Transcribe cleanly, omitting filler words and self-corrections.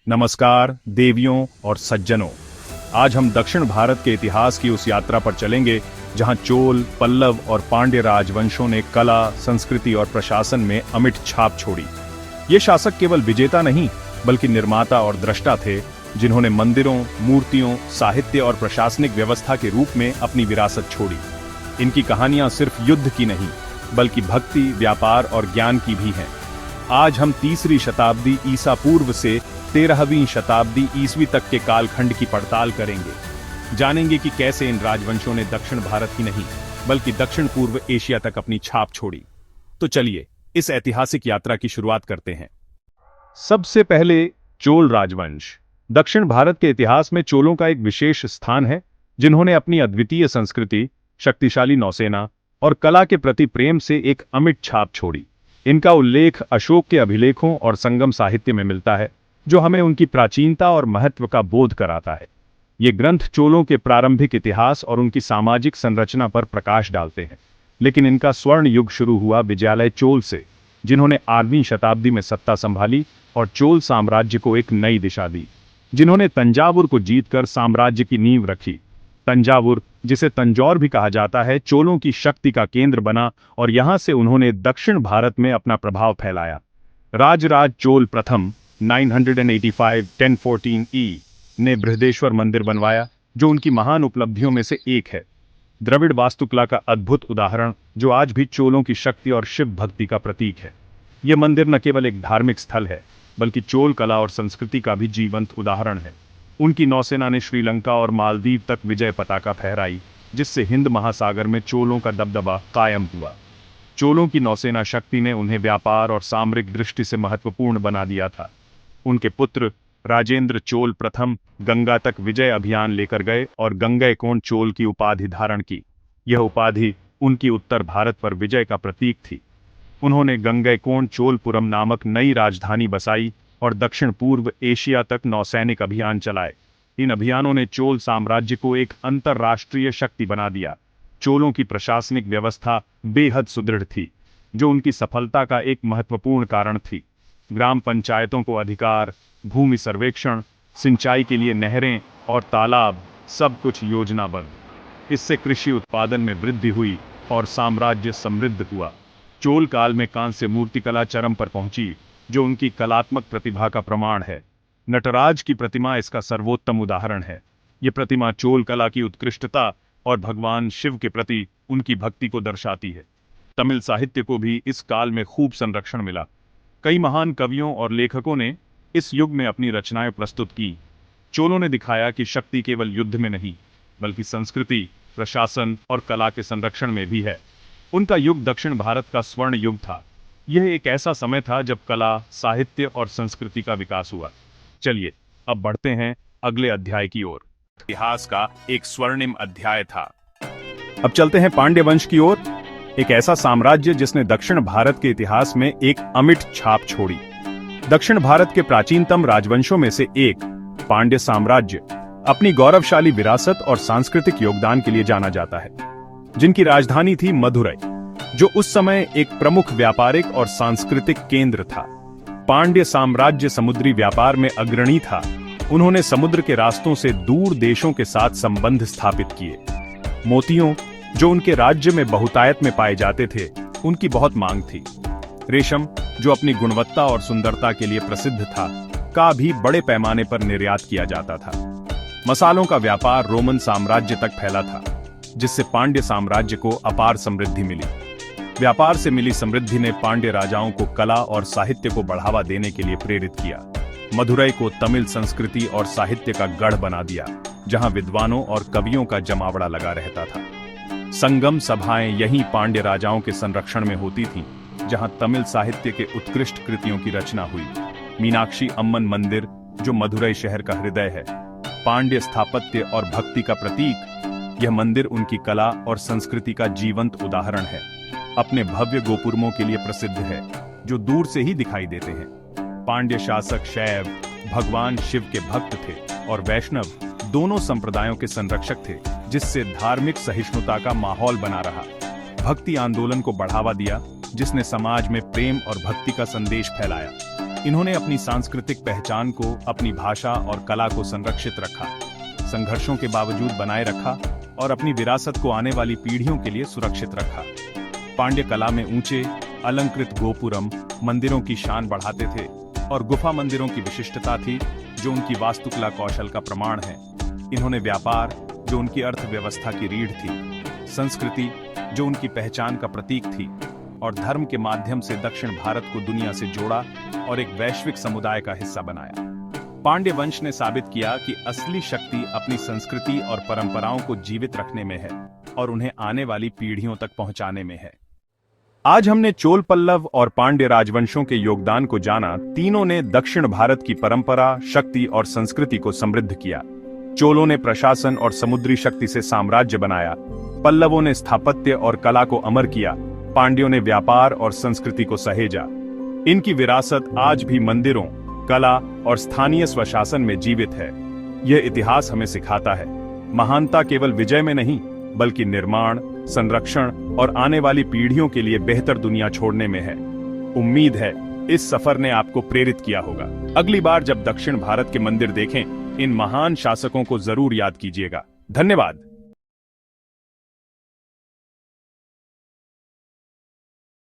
नमस्कार देवियों और सज्जनों। आज हम दक्षिण भारत के इतिहास की उस यात्रा पर चलेंगे जहां चोल, पल्लव और पांड्य राजवंशों ने कला, संस्कृति और प्रशासन में अमिट छाप छोड़ी। ये शासक केवल विजेता नहीं बल्कि निर्माता और द्रष्टा थे, जिन्होंने मंदिरों, मूर्तियों, साहित्य और प्रशासनिक व्यवस्था के रूप में अपनी विरासत छोड़ी। इनकी कहानियां सिर्फ युद्ध की नहीं बल्कि भक्ति, व्यापार और ज्ञान की भी हैं। आज हम तीसरी शताब्दी ईसा पूर्व से 13वीं शताब्दी ईसवी तक के कालखंड की पड़ताल करेंगे। जानेंगे कि कैसे इन राजवंशों ने दक्षिण भारत ही नहीं बल्कि दक्षिण पूर्व एशिया तक अपनी छाप छोड़ी। तो चलिए इस ऐतिहासिक यात्रा की शुरुआत करते हैं। सबसे पहले चोल राजवंश। दक्षिण भारत के इतिहास में चोलों का एक विशेष स्थान है, जिन्होंने अपनी अद्वितीय संस्कृति, शक्तिशाली नौसेना और कला के प्रति प्रेम से एक अमिट छाप छोड़ी। इनका उल्लेख अशोक के अभिलेखों और संगम साहित्य में मिलता है, जो हमें उनकी प्राचीनता और महत्व का बोध कराता है। ये ग्रंथ चोलों के प्रारंभिक इतिहास और उनकी सामाजिक संरचना पर प्रकाश डालते हैं। लेकिन इनका स्वर्ण युग शुरू हुआ विजयालय चोल से, जिन्होंने 8वीं शताब्दी में सत्ता संभाली और चोल साम्राज्य को एक नई दिशा दी। जिन्होंने तंजावुर को जीतकर साम्राज्य की नींव रखी। तंजावुर, जिसे तंजौर भी कहा जाता है, चोलों की शक्ति का केंद्र बना और यहां से उन्होंने दक्षिण भारत में अपना प्रभाव फैलाया। राजराज चोल प्रथम 985-1014 ई ने बृहदेश्वर मंदिर बनवाया, जो उनकी महान उपलब्धियों में से एक है। द्रविड़ वास्तुकला का अद्भुत उदाहरण, जो आज भी चोलों की शक्ति और शिव भक्ति का प्रतीक है। यह मंदिर न केवल एक धार्मिक स्थल है बल्कि चोल कला और संस्कृति का भी जीवंत उदाहरण है। उनकी नौसेना ने श्रीलंका और मालदीव तक विजय पताका फहराई, जिससे हिंद महासागर में चोलों का दबदबा कायम हुआ। चोलों की नौसेना शक्ति ने उन्हें व्यापार और सामरिक दृष्टि से महत्वपूर्ण बना दिया था। उनके पुत्र राजेंद्र चोल प्रथम गंगा तक विजय अभियान लेकर गए और गंगैकोंड चोल की उपाधि धारण की। यह उपाधि उनकी उत्तर भारत पर विजय का प्रतीक थी। उन्होंने गंगैकोंड चोलपुरम नामक नई राजधानी बसाई और दक्षिण पूर्व एशिया तक नौसैनिक अभियान चलाए। इन अभियानों ने चोल साम्राज्य को एक अंतर्राष्ट्रीय शक्ति बना दिया। चोलों की प्रशासनिक व्यवस्था बेहद सुदृढ़ थी, जो उनकी सफलता का एक महत्वपूर्ण कारण थी। ग्राम पंचायतों को अधिकार, भूमि सर्वेक्षण, सिंचाई के लिए नहरें और तालाब, सब कुछ योजनाबद्ध। इससे कृषि उत्पादन में वृद्धि हुई और साम्राज्य समृद्ध हुआ। चोल काल में कांस्य मूर्तिकला चरम पर पहुंची, जो उनकी कलात्मक प्रतिभा का प्रमाण है। नटराज की प्रतिमा इसका सर्वोत्तम उदाहरण है। यह प्रतिमा चोल कला की उत्कृष्टता और भगवान शिव के प्रति उनकी भक्ति को दर्शाती है। तमिल साहित्य को भी इस काल में खूब संरक्षण मिला। कई महान कवियों और लेखकों ने इस युग में अपनी रचनाएं प्रस्तुत की। चोलों ने दिखाया कि शक्ति केवल युद्ध में नहीं बल्कि संस्कृति, प्रशासन और कला के संरक्षण में भी है। उनका युग दक्षिण भारत का स्वर्ण युग था। यह एक ऐसा समय था जब कला, साहित्य और संस्कृति का विकास हुआ। चलिए अब बढ़ते हैं अगले अध्याय की ओर। इतिहास का एक स्वर्णिम अध्याय था। अब चलते हैं पांड्य वंश की ओर, एक ऐसा साम्राज्य जिसने दक्षिण भारत के इतिहास में एक अमिट छाप छोड़ी। दक्षिण भारत के प्राचीनतम राजवंशों में से एक पांड्य साम्राज्य अपनी गौरवशाली विरासत और सांस्कृतिक योगदान के लिए जाना जाता है, जिनकी राजधानी थी मदुरै, जो उस समय एक प्रमुख व्यापारिक और सांस्कृतिक केंद्र था। पांड्य साम्राज्य समुद्री व्यापार में अग्रणी था। उन्होंने समुद्र के रास्तों से दूर देशों के साथ संबंध स्थापित किए। मोतियों, जो उनके राज्य में बहुतायत में पाए जाते थे, उनकी बहुत मांग थी। रेशम, जो अपनी गुणवत्ता और सुंदरता के लिए प्रसिद्ध था, का भी बड़े पैमाने पर निर्यात किया जाता था। मसालों का व्यापार रोमन साम्राज्य तक फैला था, जिससे पांड्य साम्राज्य को अपार समृद्धि मिली। व्यापार से मिली समृद्धि ने पांड्य राजाओं को कला और साहित्य को बढ़ावा देने के लिए प्रेरित किया। मदुरै को तमिल संस्कृति और साहित्य का गढ़ बना दिया, जहां विद्वानों और कवियों का जमावड़ा लगा रहता था। संगम सभाएं यहीं पांड्य राजाओं के संरक्षण में होती थीं, जहां तमिल साहित्य के उत्कृष्ट कृतियों की रचना हुई। मीनाक्षी अम्मन मंदिर, जो मदुरै शहर का हृदय है, पांड्य स्थापत्य और भक्ति का प्रतीक। यह मंदिर उनकी कला और संस्कृति का जीवंत उदाहरण है। अपने भव्य गोपुरमों के लिए प्रसिद्ध है, जो दूर से ही दिखाई देते हैं। पांड्य शासक शैव, भगवान शिव के भक्त थे, और वैष्णव दोनों संप्रदायों के संरक्षक थे, जिससे धार्मिक सहिष्णुता का माहौल बना रहा। भक्ति आंदोलन को बढ़ावा दिया, जिसने समाज में प्रेम और भक्ति का संदेश फैलाया। इन्होंने अपनी सांस्कृतिक पहचान को, अपनी भाषा और कला को संरक्षित रखा, संघर्षों के बावजूद बनाए रखा और अपनी विरासत को आने वाली पीढ़ियों के लिए सुरक्षित रखा। पांड्य कला में ऊंचे अलंकृत गोपुरम मंदिरों की शान बढ़ाते थे और गुफा मंदिरों की विशिष्टता थी जो उनकी वास्तुकला कौशल का प्रमाण है। इन्होंने व्यापार, जो उनकी अर्थव्यवस्था की रीढ़ थी, संस्कृति, जो उनकी पहचान का प्रतीक थी, और धर्म के माध्यम से दक्षिण भारत को दुनिया से जोड़ा और एक वैश्विक समुदाय का हिस्सा बनाया। पांड्य वंश ने साबित किया कि असली शक्ति अपनी संस्कृति और परंपराओं को जीवित रखने में है और उन्हें आने वाली पीढ़ियों तक पहुंचाने में है। आज हमने चोल, पल्लव और पांड्य राजवंशों के योगदान को जाना। तीनों ने दक्षिण भारत की परंपरा, शक्ति और संस्कृति को समृद्ध किया। चोलों ने प्रशासन और समुद्री शक्ति से साम्राज्य बनाया, पल्लवों ने स्थापत्य और कला को अमर किया, पांड्यों ने व्यापार और संस्कृति को सहेजा। इनकी विरासत आज भी मंदिरों, कला और स्थानीय स्वशासन में जीवित है। यह इतिहास हमें सिखाता है, महानता केवल विजय में नहीं बल्कि निर्माण, संरक्षण और आने वाली पीढ़ियों के लिए बेहतर दुनिया छोड़ने में है। उम्मीद है इस सफर ने आपको प्रेरित किया होगा। अगली बार जब दक्षिण भारत के मंदिर देखें, इन महान शासकों को जरूर याद कीजिएगा। धन्यवाद।